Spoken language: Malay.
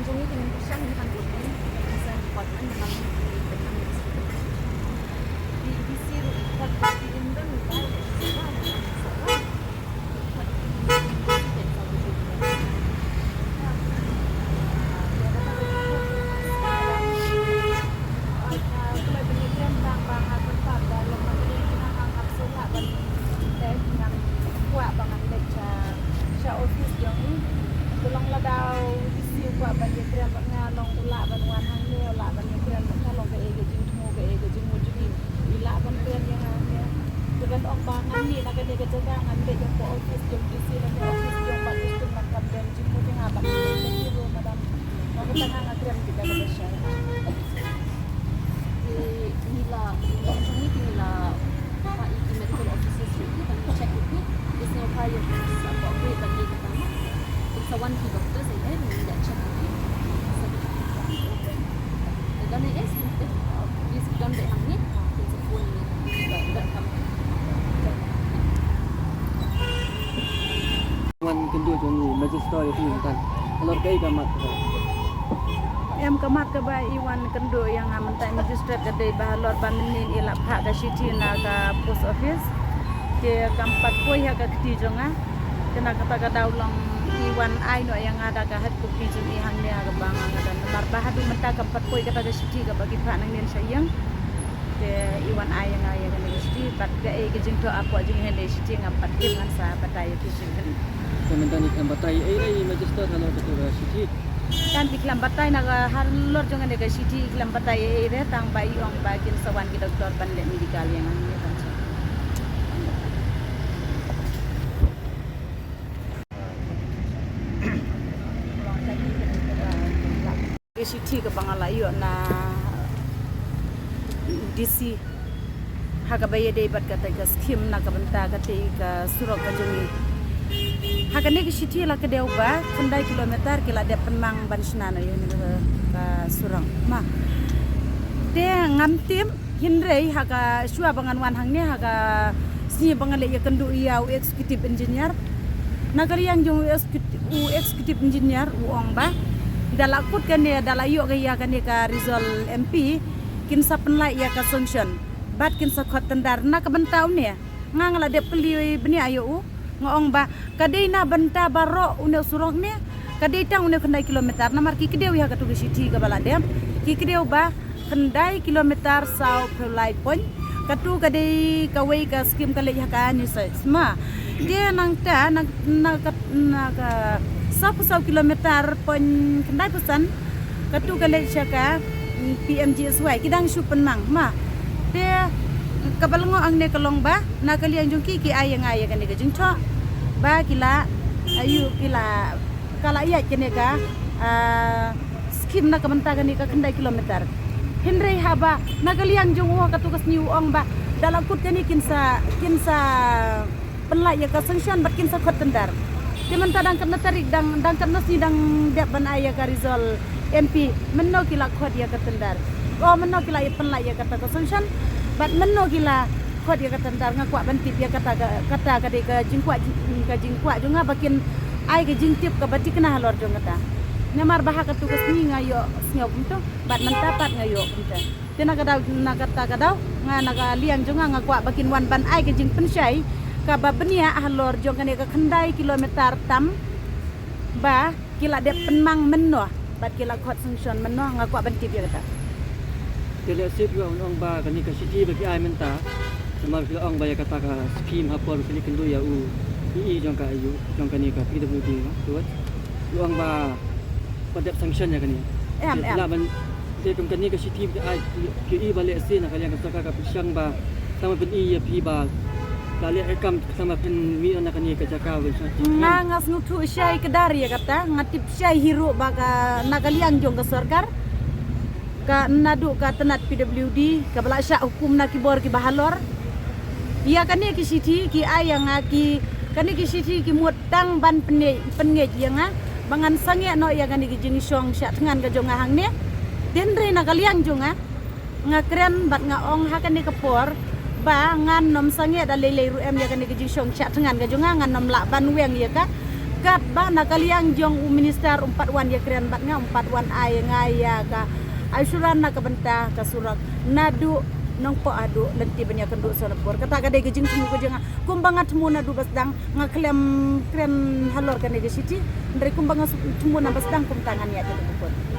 Jungi dengan pisang di kantor ini bisa dipotong dengan benang di siru pot di Indo nih office yang ini tulang ladau isi kuat banyak kira ngalong ulak bantuan hangnya ulak banyak kira ngalong ke ego jing mujudi ulak bantuan yang hangnya dengan bangan ni nak kena kerja ngan yang ke office jom isi dan office jom bagus tu makan dan jing mujudi ngapak lagi tu madam aku tengah ngakhiran kita ke share nila ini nila pak iki medical officers ni kan check ni is no prior about we bagi kita it's a one key doctor say then we that check it dan is this done the hang ni it's a full that come one kendu joni magister itu kan kalau kai kamat em kamat ke ba iwan kendo yang mentai magistrate ke dei bahalor banin ila phak ka city na ka post office ke kampat poi ha ka kti jonga kena kata ka daulong iwan ai no yang ada ka hat ku ki juni hang ne ga bang ada nomor bahadu menta kampat poi kata ka city ka bagi phak nang nen sayang ke iwan ai yang ai ga city pat ga e ke jing to apa jing hen city ngapat ke ngan sa batai ki jing kan kementan ikan batai ai magister kalau betul city kan iklam batai naga har lor jonga ne ga city iklam batai e re tang bai ong bagin sawan ki doktor ban le medical yang ni kan ke city ke bangalayo na DC haga baye dei bat kata ka scheme na ka banta ka te ka surok ka jongi haga ne ke city la ke deu ba 100 kilometer ke la de penang bansna na yo ne ka surang ma de ngam tim hinrei haga shua bangan wan hang ne haga si bangale ya kendu ya executive engineer nagari yang jong executive engineer uong ba dalakut kan ya dalayo ga ya kan ka result MP kin sa penlai ya ka sanction bat kin sa khot tandar na ka bantau ne ngangala de peli bni ayo ngong ba kadai na banta baro une surong ne kadai tang une khandai kilometer na mar ki kideu ya ka tu city ka bala dem ki kideu ba khandai kilometer sau pelai pon katu kadai ka wei ka skim ka le ya ka ni sa sma dia nang ta na ka 10 kilometer pon khandai pesan katu ka le ka PMGSY kidang shu penang ma dia kabalngo ang ne kalong ba na kaliang jungki ki ayang kan ne jung cho ba kila ayu kila kala iya kene ka skim na kamanta kan ka kandai kilometer henrei haba na kaliang jung wa katugas ni uong ba dalam kut kani kinsa penlai ya ka sanction bat kinsa khotendar dimanta dang kan tarik dang kan nasi dang dep ban aya ka result MP menno kila khot ya katendar oh menno kila ya penlai ya kata sanction bat menno kila khot ya katendar ngakwa bantip ya kata ka de ka jingkwa junga bakin ai ka jingtip ka batik na halor jong kata nyamar bah ka tugas ni ngayo snyob to bat mentapat ngayo punta tena ka daw na kata ka daw nga naga liang junga ngakwa bakin wan ban ai ka jing pensyai ka babenia halor jong kane ka khandai kilometer tam ba kila de penmang menno bat kila khot sanction menno ngakwa bantip ya kata kele sip yo ong ba kani ka city bagi ai menta semar kila ong ba ya kata ka scheme hapor kali kendu ya u i jong ka ayu jong kani ka PWD tuat ong ba pada sanction ya kani la ban de kum kani ka city bagi ai ki i bale sin ka yang ka ka pisang ba sama ben i ya pi ba lali rekam sama pen mi anak kani ka jaka we ngas nutu syai kedari ya kata ngatip syai hiru baga nagaliang jong ka sarkar ka nadu ka tenat PWD ka bala sya hukum na kibor ki bahalor iya kani ki city ki ayang ki kani ki city ki mutang ban penge yang bangan sange no ya kani ki jing syong sya tengan ka jong hang ne den re nagaliang jong ngakren bat ngaong ha kani ka por ba ngan nom sange da lele ru em ya kani ki jing syong sya tengan ka jong ngan nom la ban weng ya ka kat bana kaliang jong minister 4 wan ya kren bat nga 4 wan ay ngaya ka ay suran na kabenta ka surak nadu nang po adu nanti banyak kenduk sana por kata ka de gejing tumu ko jenga kumbangat tumu nadu basdang nga klem kren halor ka ne siti ndre kumbangat tumu na basdang kum tangan ya de ko